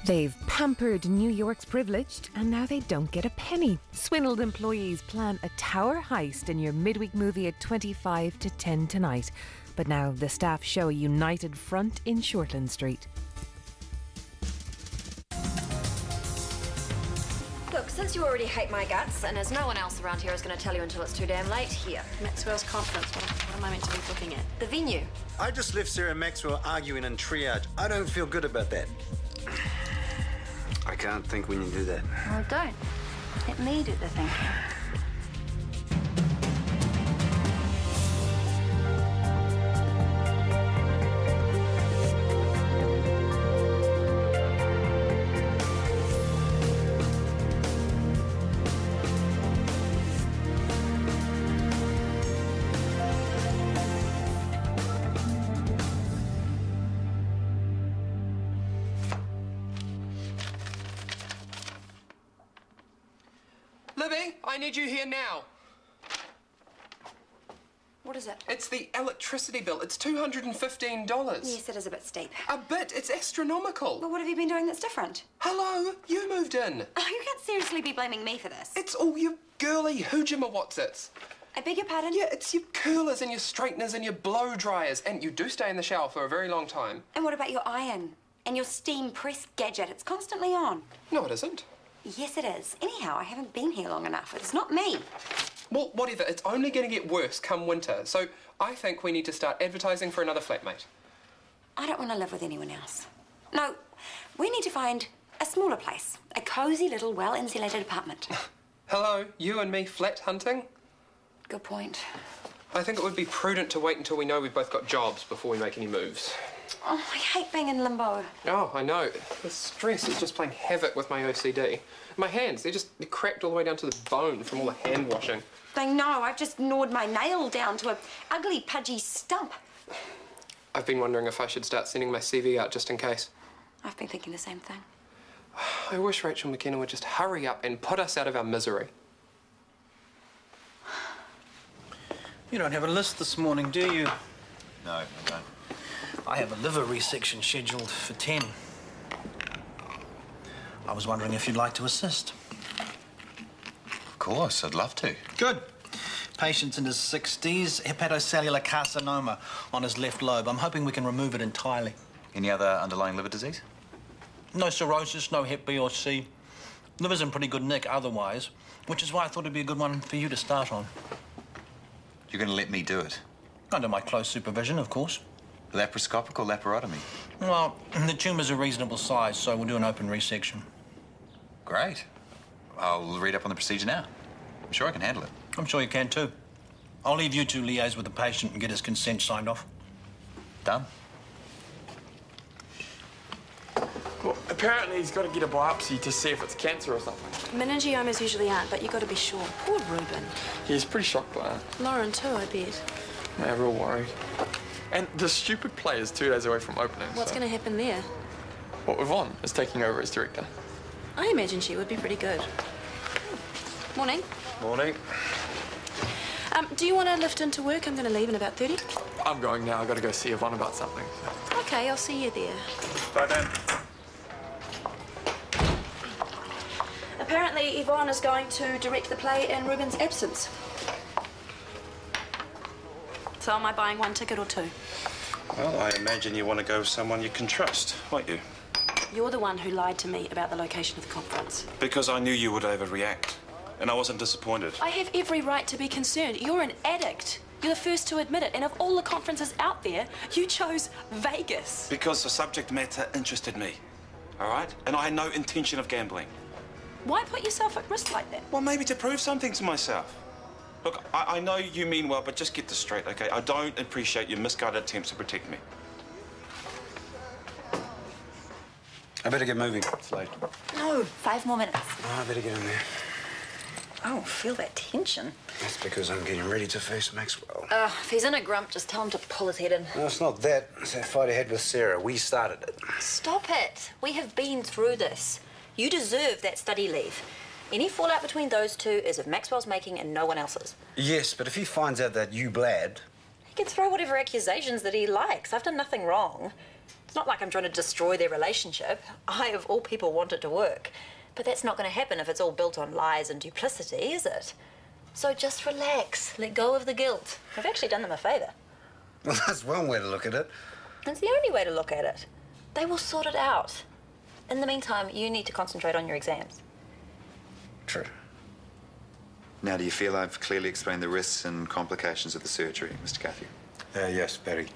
They've pampered New York's privileged, and now they don't get a penny. Swindled employees plan a tower heist in your midweek movie at 25 to 10 tonight. But now the staff show a united front in Shortland Street. Look, since you already hate my guts, and as no one else around here is going to tell you until it's too damn late, here. Maxwell's conference. What am I meant to be looking at? The venue. I just left Sarah and Maxwell arguing in triage. I don't feel good about that. I can't think when you do that. Well, don't. Let me do the thinking. Libby, I need you here now. What is it? It's the electricity bill. It's $215. Yes, it is a bit steep. A bit? It's astronomical. But what have you been doing that's different? Hello, you moved in. Oh, you can't seriously be blaming me for this. It's all your girly hoojima-whatsits. I beg your pardon? Yeah, it's your curlers and your straighteners and your blow dryers. And you do stay in the shower for a very long time. And what about your iron? And your steam press gadget? It's constantly on. No, it isn't. Yes, it is. Anyhow, I haven't been here long enough. It's not me. Well, whatever. It's only going to get worse come winter. So I think we need to start advertising for another flatmate. I don't want to live with anyone else. No, we need to find a smaller place. A cosy little well-insulated apartment. Hello, you and me flat hunting? Good point. I think it would be prudent to wait until we know we've both got jobs before we make any moves. Oh, I hate being in limbo. Oh, I know. The stress is just playing havoc with my OCD. My hands, they're cracked all the way down to the bone from all the hand washing. I know. I've just gnawed my nail down to an ugly, pudgy stump. I've been wondering if I should start sending my CV out just in case. I've been thinking the same thing. I wish Rachel McKenna would just hurry up and put us out of our misery. You don't have a list this morning, do you? No, I don't. I have a liver resection scheduled for 10. I was wondering if you'd like to assist. Of course, I'd love to. Good. Patient's in his 60s, hepatocellular carcinoma on his left lobe. I'm hoping we can remove it entirely. Any other underlying liver disease? No cirrhosis, no hep B or C. Liver's in pretty good nick otherwise, which is why I thought it'd be a good one for you to start on. You're going to let me do it? Under my close supervision, of course. Laparoscopic or laparotomy? Well, the tumour's a reasonable size, so we'll do an open resection. Great. I'll read up on the procedure now. I'm sure I can handle it. I'm sure you can too. I'll leave you to liaise with the patient and get his consent signed off. Done. Well, apparently he's got to get a biopsy to see if it's cancer or something. Meningiomas usually aren't, but you got to be sure. Poor Reuben. He's pretty shocked by it. Lauren too, I bet. Yeah, real worried. And the stupid play is 2 days away from opening. What's going to happen there? What Yvonne is taking over as director. I imagine she would be pretty good. Morning. Morning. Do you want to lift into work? I'm going to leave in about 30. I'm going now. I've got to go see Yvonne about something. So. Okay, I'll see you there. Bye, Dan. Apparently, Yvonne is going to direct the play in Reuben's absence. So am I buying one ticket or two? Well, I imagine you want to go with someone you can trust, won't you? You're the one who lied to me about the location of the conference. Because I knew you would overreact, and I wasn't disappointed. I have every right to be concerned. You're an addict. You're the first to admit it. And of all the conferences out there, you chose Vegas. Because the subject matter interested me, all right? And I had no intention of gambling. Why put yourself at risk like that? Well, maybe to prove something to myself. Look, I know you mean well, but just get this straight, okay? I don't appreciate your misguided attempts to protect me. I better get moving. It's late. No, 5 more minutes. Oh, I better get in there. Oh, feel that tension. That's because I'm getting ready to face Maxwell. If he's in a grump, just tell him to pull his head in. No, it's not that. It's that fight I had with Sarah. We started it. Stop it. We have been through this. You deserve that study leave. Any fallout between those two is of Maxwell's making and no one else's. Yes, but if he finds out that you blad... He can throw whatever accusations that he likes. I've done nothing wrong. not like I'm trying to destroy their relationship. I, of all people, want it to work. But that's not going to happen if it's all built on lies and duplicity, is it? So just relax. Let go of the guilt. We've actually done them a favour. Well, that's one way to look at it. That's the only way to look at it. They will sort it out. In the meantime, you need to concentrate on your exams. True. Now, do you feel I've clearly explained the risks and complications of the surgery, Mr. Cathy? Yes, very.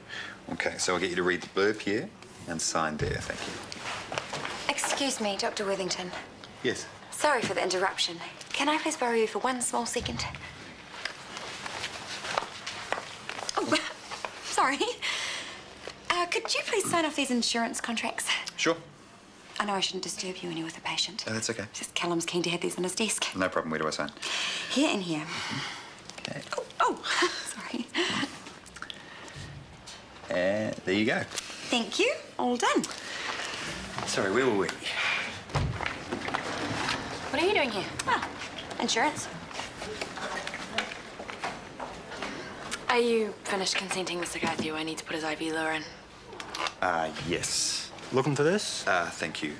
Okay, so I'll get you to read the blurb here and sign there. Thank you. Excuse me, Dr. Worthington. Yes. Sorry for the interruption. Can I please borrow you for one small second? Oh, sorry. Could you please sign off these insurance contracts? Sure. I know I shouldn't disturb you when you're with a patient. Oh, that's okay. Just Callum's keen to have these on his desk. No problem. Where do I sign? Here and here. Okay. Oh, sorry. There you go. Thank you. All done. Sorry, where were we? What are you doing here? Oh, insurance. Are you finished consenting, Mr. Cathy? I need to put his IV lure in. Yes. Looking for this? Thank you.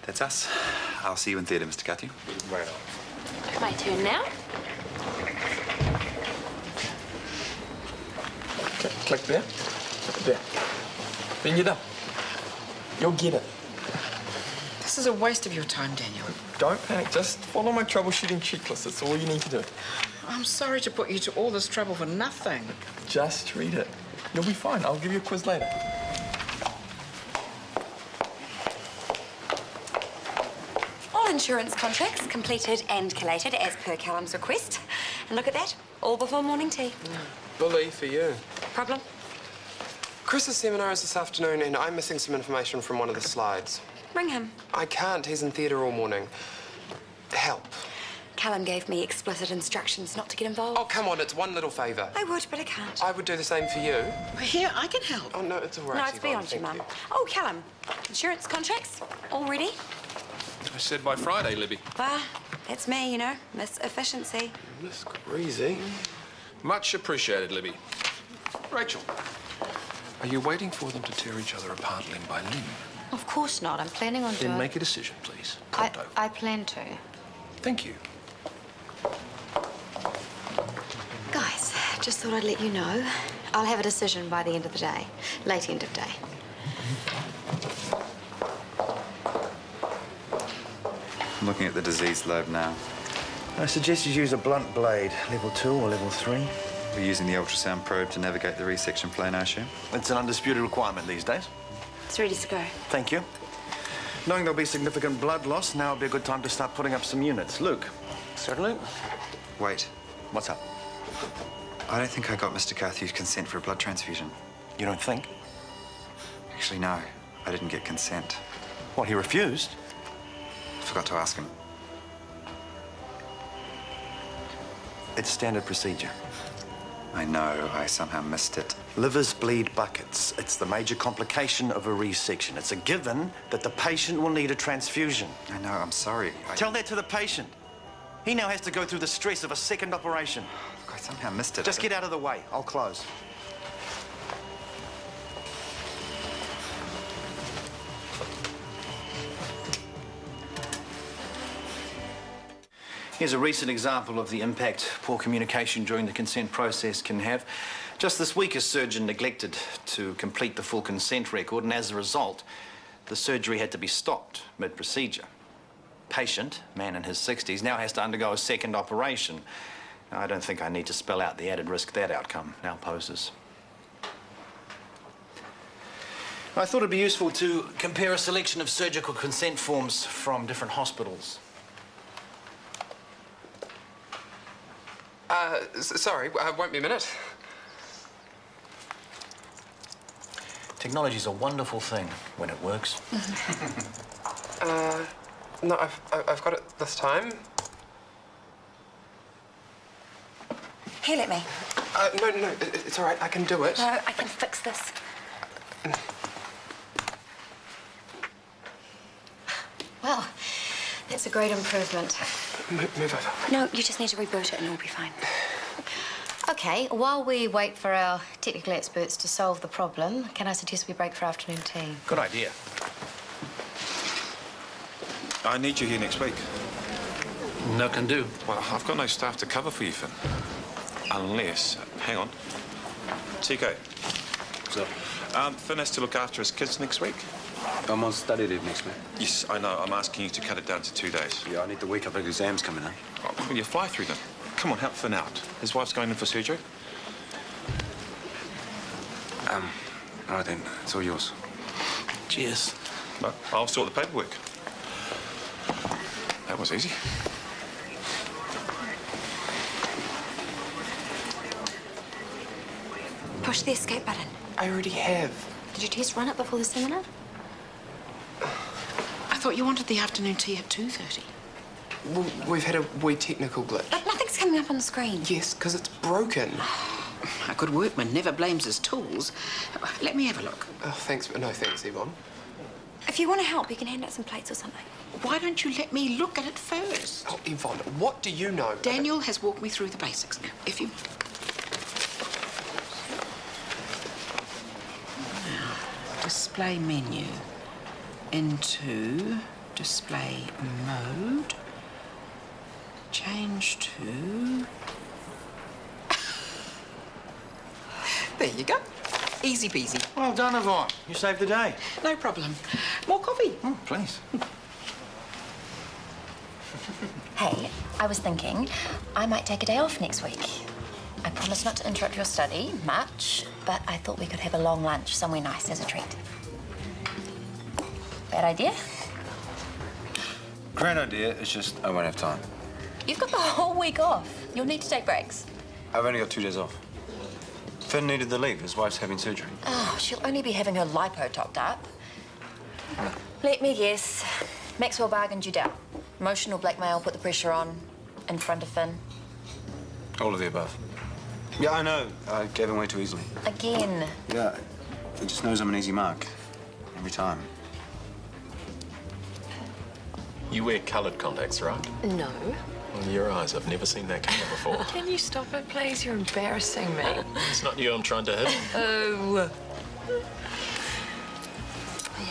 That's us. I'll see you in theatre, Mr. Cathy. Right on. My turn now. Okay, click there. There. Then you're done. You'll get it. This is a waste of your time, Daniel. Don't panic. Just follow my troubleshooting checklist. That's all you need to do. I'm sorry to put you to all this trouble for nothing. Just read it. You'll be fine. I'll give you a quiz later. All insurance contracts completed and collated as per Callum's request. And look at that, all before morning tea. Bully for you. Problem? Chris's seminar is this afternoon, and I'm missing some information from one of the slides. Ring him. I can't. He's in theatre all morning. Help. Callum gave me explicit instructions not to get involved. Oh, come on. It's one little favour. I would, but I can't. I would do the same for you. Here, I can help. Oh, no, it's all right. No, it's beyond you, Yvonne, Mum. thank Oh, Callum, insurance contracts, all ready? I said by Friday, Libby. Well, that's me, you know, Miss Efficiency. you. Miss Greasy. Much appreciated, Libby. Rachel. Are you waiting for them to tear each other apart limb by limb? Of course not. I'm planning on doing... Then make a decision, please. Pronto. I plan to. Thank you. Guys, just thought I'd let you know. I'll have a decision by the end of the day. Late end of day. I'm looking at the disease lobe now. I suggest you use a blunt blade, level 2 or level 3. We're using the ultrasound probe to navigate the resection plane, I assume. It's an undisputed requirement these days. It's ready to go. Thank you. Knowing there'll be significant blood loss, now would be a good time to start putting up some units. Luke. Certainly. Wait. What's up? I don't think I got Mr. Cathy's consent for a blood transfusion. You don't think? Actually, no. I didn't get consent. What, he refused? Forgot to ask him. It's standard procedure. I know. I somehow missed it. Livers bleed buckets. It's the major complication of a resection. It's a given that the patient will need a transfusion. I know. I'm sorry. Tell that to the patient. He now has to go through the stress of a second operation. Look, I somehow missed it. Just get out of the way. I'll close. Here's a recent example of the impact poor communication during the consent process can have. Just this week, a surgeon neglected to complete the full consent record, and as a result, the surgery had to be stopped mid-procedure. Patient, man in his 60s, now has to undergo a second operation. Now, I don't think I need to spell out the added risk that outcome now poses. I thought it'd be useful to compare a selection of surgical consent forms from different hospitals. Sorry, won't be a minute. Technology's a wonderful thing when it works. No, I've got it this time. Here, let me. No, it's all right. I can do it. No, I can fix this. Well, that's a great improvement. Move over. No, you just need to reboot it and it'll be fine. OK, while we wait for our technical experts to solve the problem, can I suggest we break for afternoon tea? Good idea. I need you here next week. No can do. Well, I've got no staff to cover for you, Finn. Unless... Hang on. TK. What's up? Finn has to look after his kids next week. I'm on study leave next week. Yes, I know. I'm asking you to cut it down to 2 days. Yeah, I need the week of exams coming up. Oh, well, you fly through them. Come on, help Finn out. His wife's going in for surgery. All right then. It's all yours. Cheers. No, I'll sort the paperwork. That was easy. Push the escape button. I already have. Did you test run it before the seminar? I thought you wanted the afternoon tea at 2:30. Well, we've had a wee technical glitch. But nothing's coming up on the screen. Yes, because it's broken. A good workman never blames his tools. Let me have a look. Oh, thanks, but no thanks, Yvonne. If you want to help, you can hand out some plates or something. Why don't you let me look at it first? Oh, Yvonne, what do you know? Daniel has walked me through the basics. Now, if you... Now, display menu. Into display mode. Change to... There you go. Easy peasy. Well done, Yvonne. You saved the day. No problem. More coffee? Oh, please. Hey, I was thinking I might take a day off next week. I promise not to interrupt your study much, but I thought we could have a long lunch somewhere nice as a treat. Bad idea? Great idea. It's just I won't have time. You've got the whole week off. You'll need to take breaks. I've only got 2 days off. Finn needed the leave. His wife's having surgery. Oh, she'll only be having her lipo topped up. Let me guess. Maxwell bargained you down. Emotional blackmail, put the pressure on, in front of Finn. All of the above. Yeah, I know. I gave him way too easily. Again. Yeah. He just knows I'm an easy mark. Every time. You wear coloured contacts, right? No. Well, your eyes. I've never seen that colour before. Can you stop it, please? You're embarrassing me. It's not you I'm trying to hit. Oh. You're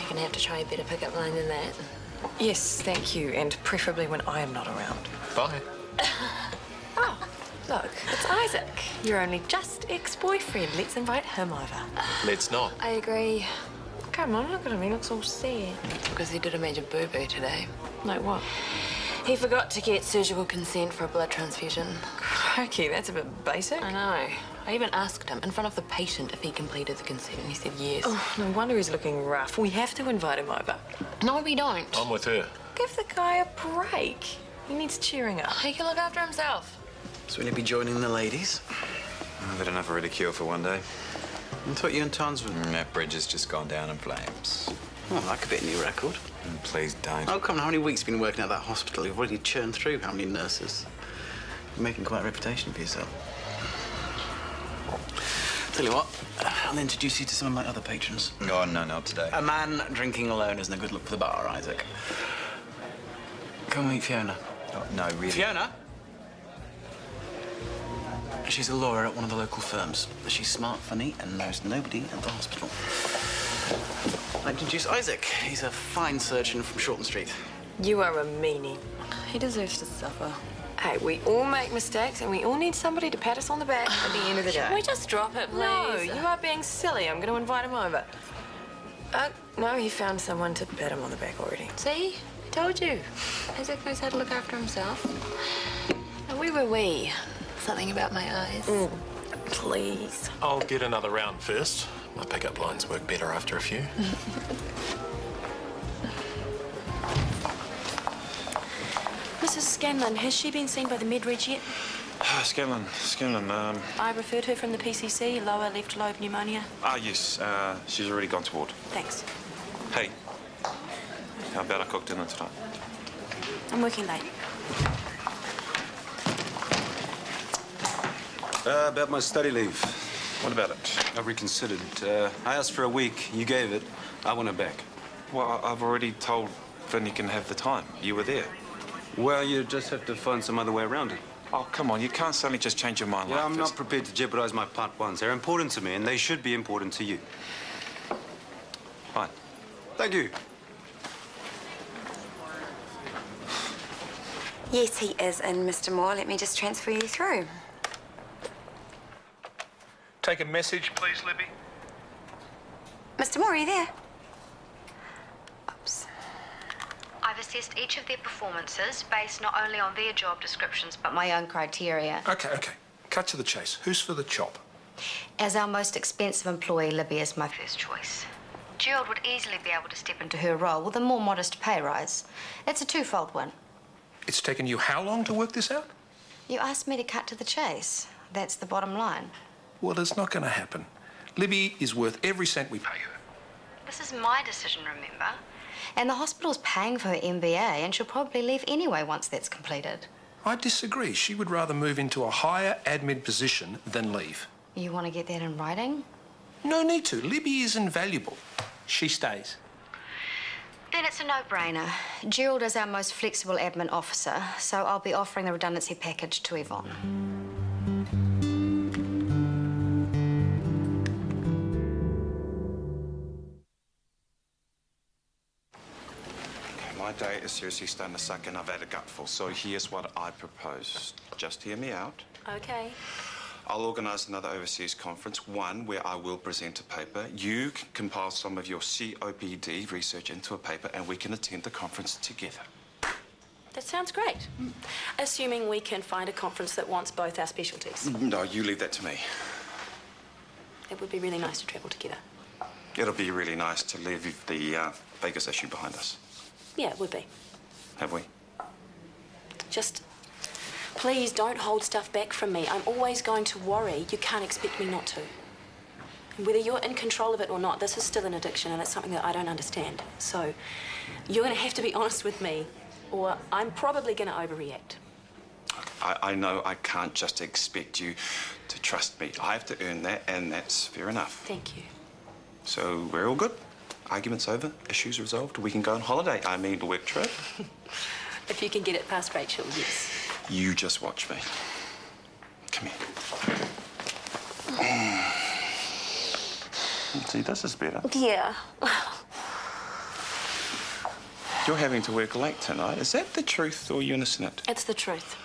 going to have to try a better pick-up line than that. Yes, thank you, and preferably when I am not around. Bye. Oh, look, it's Isaac. Your only just ex-boyfriend. Let's invite him over. Let's not. I agree. Come on, look at him. He looks all sad. Because he did a major boo-boo today. Like what? He forgot to get surgical consent for a blood transfusion. Crikey, that's a bit basic. I know. I even asked him in front of the patient if he completed the consent, and he said yes. Oh, no wonder he's looking rough. We have to invite him over. No, we don't. I'm with her. Give the guy a break. He needs cheering up. He can look after himself. So will you be joining the ladies? I've had enough of ridicule for one day. I thought you and Tons were... That bridge has just gone down in flames. Well, that could be a new record. Please don't. Oh, come on, how many weeks have you been working at that hospital? You've already churned through how many nurses? You're making quite a reputation for yourself. Tell you what, I'll introduce you to some of my other patrons. Oh, no, not today. A man drinking alone isn't a good look for the bar, Isaac. Come meet Fiona. Oh, no, really. Fiona? She's a lawyer at one of the local firms. She's smart, funny, and knows nobody at the hospital. I introduce Isaac. He's a fine surgeon from Shortland Street. You are a meanie. He deserves to suffer. Hey, we all make mistakes, and we all need somebody to pat us on the back at the end of the day. Can we just drop it, please? No, you are being silly. I'm going to invite him over. No, he found someone to pat him on the back already. See? I told you. Isaac knows how to look after himself. And we were we. Something about my eyes. Please. I'll get another round first. My pickup lines work better after a few. Mrs. Scanlon, has she been seen by the med-reg yet? Scanlon, I referred her from the PCC, lower left lobe pneumonia. yes, she's already gone to ward. Thanks. Hey, how about I cook dinner tonight? I'm working late. About my study leave. What about it? I've reconsidered. I asked for a week. You gave it. I want it back. Well, I've already told Finn he can have the time. You were there. Well, you just have to find some other way around it. Oh, come on, you can't suddenly just change your mind like Yeah, I'm this. not prepared to jeopardize my part ones. They're important to me, and they should be important to you. Fine. Thank you. Yes, he is in, Mr. Moore. Let me just transfer you through. Take a message, please, Libby. Mr. Moore, are you there? Oops. I've assessed each of their performances based not only on their job descriptions, but my own criteria. Okay. Cut to the chase. Who's for the chop? As our most expensive employee, Libby is my first choice. Gerald would easily be able to step into her role with a more modest pay rise. It's a twofold win. It's taken you how long to work this out? You asked me to cut to the chase. That's the bottom line. Well, it's not going to happen. Libby is worth every cent we pay her. This is my decision, remember? And the hospital's paying for her MBA, and she'll probably leave anyway once that's completed. I disagree. She would rather move into a higher admin position than leave. You want to get that in writing? No need to. Libby is invaluable. She stays. Then it's a no-brainer. Gerald is our most flexible admin officer, so I'll be offering the redundancy package to Yvonne. My day is seriously starting to suck and I've had a gutful, so here's what I propose. Just hear me out. Okay. I'll organise another overseas conference, one where I will present a paper. You can compile some of your COPD research into a paper and we can attend the conference together. That sounds great. Assuming we can find a conference that wants both our specialties. No, you leave that to me. It would be really nice to travel together. It'll be really nice to leave the Vegas issue behind us. Yeah, it would be. Have we? Just, please don't hold stuff back from me. I'm always going to worry. You can't expect me not to. And whether you're in control of it or not, this is still an addiction and it's something that I don't understand. So you're going to have to be honest with me or I'm probably going to overreact. I know I can't just expect you to trust me. I have to earn that and that's fair enough. Thank you. So we're all good? Arguments over, issues resolved, we can go on holiday. I mean, work trip. If you can get it past Rachel, yes. You just watch me. Come here. See, this is better. Yeah. You're having to work late tonight. Is that the truth or you innocent? It's the truth.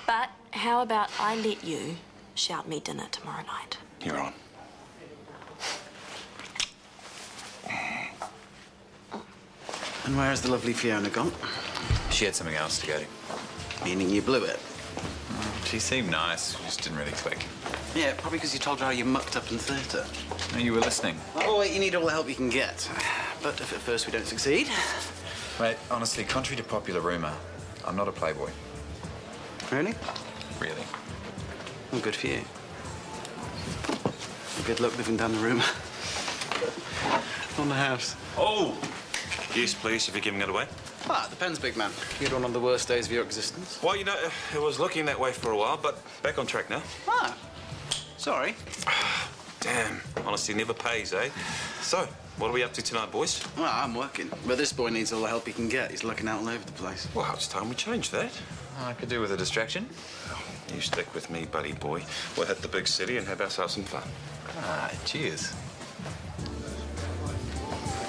But how about I let you shout me dinner tomorrow night? You're on. And where's the lovely Fiona gone? She had something else to go to. Meaning you blew it? She seemed nice, just didn't really click. Yeah, probably because you told her how you mucked up in theatre. No, you were listening. Oh, wait, you need all the help you can get. But if at first we don't succeed... Mate, honestly, contrary to popular rumour, I'm not a playboy. Really? Really. Well, good for you. Good luck living down the rumour. On the house. Oh! Yes, please, if you're giving it away. Ah, it depends, big man. You had one of the worst days of your existence. Well, you know, it was looking that way for a while, but back on track now. Ah, sorry. Damn, honesty never pays, eh? So, what are we up to tonight, boys? Well, I'm working. But this boy needs all the help he can get. He's looking out all over the place. Well, it's time we change that. I could do with a distraction. Well, you stick with me, buddy boy. We'll hit the big city and have ourselves some fun. Ah, cheers.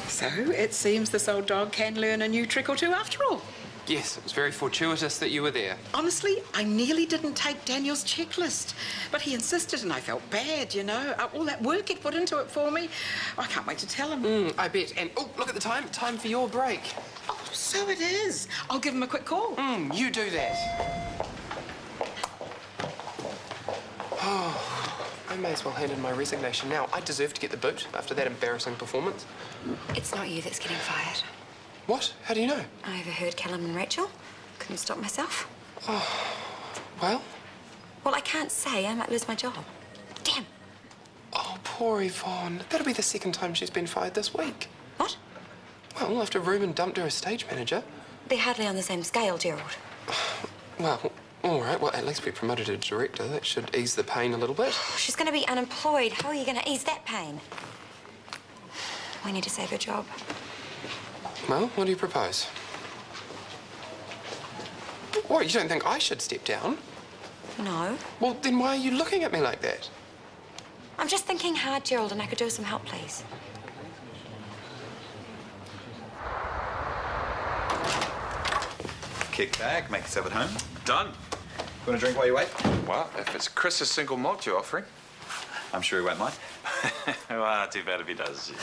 So, it seems this old dog can learn a new trick or two after all. Yes, it was very fortuitous that you were there. Honestly, I nearly didn't take Daniel's checklist. But he insisted and I felt bad, you know. All that work he'd put into it for me. I can't wait to tell him. I bet. And, oh, look at the time. Time for your break. Oh, so it is. I'll give him a quick call. You do that. Oh, I may as well hand in my resignation now. I deserve to get the boot after that embarrassing performance. It's not you that's getting fired. What? How do you know? I overheard Callum and Rachel. Couldn't stop myself. Oh, well? Well, I can't say. I might lose my job. Damn. Oh, poor Yvonne. That'll be the second time she's been fired this week. What? Well, after Ruben dumped her as stage manager. They're hardly on the same scale, Gerald. Well, all right. Well, at least be promoted to director. That should ease the pain a little bit. She's going to be unemployed. How are you going to ease that pain? We need to save her job. Well, what do you propose? What, you don't think I should step down? No. Well, then why are you looking at me like that? I'm just thinking hard, Gerald, and I could do with some help, please. Kick back, make yourself at home. Done. Want a drink while you wait? Well, if it's Chris's single malt you're offering. I'm sure he won't mind. Well, too bad if he does.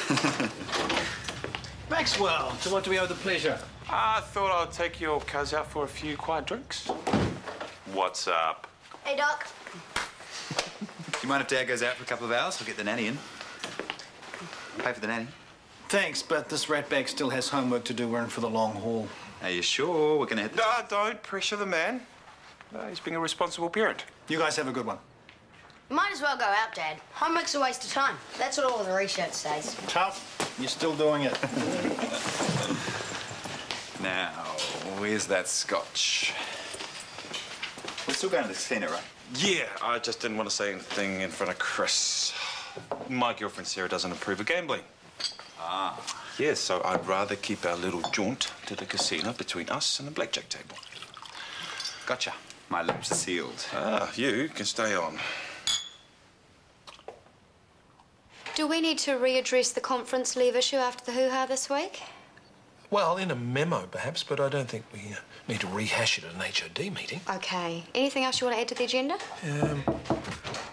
Maxwell, to what do we owe the pleasure? I thought I'd take your cuz out for a few quiet drinks. What's up? Hey, Doc. Do you mind if Dad goes out for a couple of hours? I'll get the nanny in. Pay for the nanny. Thanks, but this ratbag still has homework to do. We're in for the long haul. Are you sure we're going to hit No, don't pressure the man. He's being a responsible parent. You guys have a good one. Might as well go out, Dad. Homework's a waste of time. That's what all the research says. Tough. You're still doing it. Now, where's that scotch? We're still going to the casino, right? Yeah, I just didn't want to say anything in front of Chris. My girlfriend Sarah doesn't approve of gambling. Ah. Yeah, so I'd rather keep our little jaunt to the casino between us and the blackjack table. Gotcha. My lips are sealed. Ah, you can stay on. Do we need to readdress the conference leave issue after the hoo-ha this week? Well, in a memo, perhaps, but I don't think we need to rehash it at an HOD meeting. Okay. Anything else you want to add to the agenda?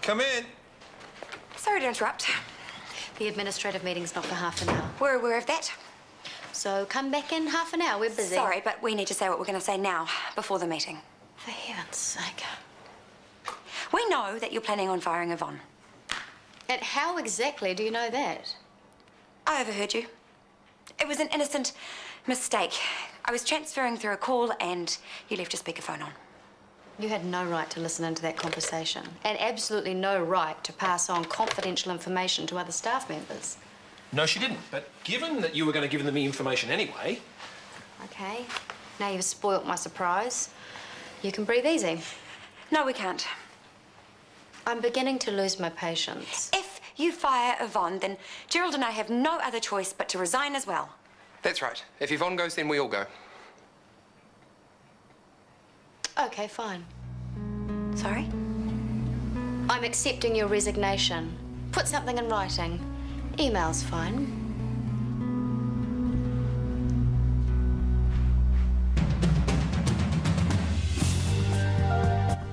Come in. Sorry to interrupt. The administrative meeting's not for half an hour. We're aware of that. So come back in half an hour. We're busy. Sorry, but we need to say what we're going to say now, before the meeting. For heaven's sake. We know that you're planning on firing Yvonne. And how exactly do you know that? I overheard you. It was an innocent mistake. I was transferring through a call and you left your speakerphone on. You had no right to listen into that conversation, and absolutely no right to pass on confidential information to other staff members. No, she didn't. But given that you were going to give them the information anyway... Okay. Now you've spoilt my surprise. You can breathe easy. No, we can't. I'm beginning to lose my patience. If you fire Yvonne, then Gerald and I have no other choice but to resign as well. That's right. If Yvonne goes, then we all go. Okay, fine. Sorry? I'm accepting your resignation. Put something in writing. Email's fine.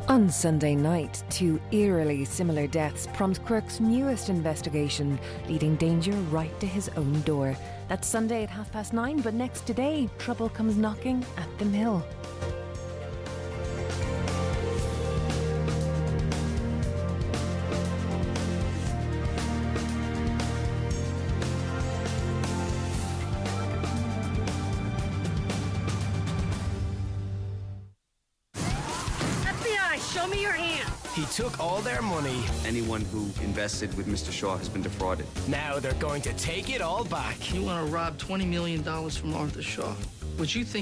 On Sunday night, two eerily similar deaths prompt Quirk's newest investigation, leading danger right to his own door. That's Sunday at 9:30, but next today, trouble comes knocking at the mill. Show me your hand. He took all their money. Anyone who invested with Mr. Shaw has been defrauded. Now they're going to take it all back. You want to rob $20 million from Arthur Shaw. Would you think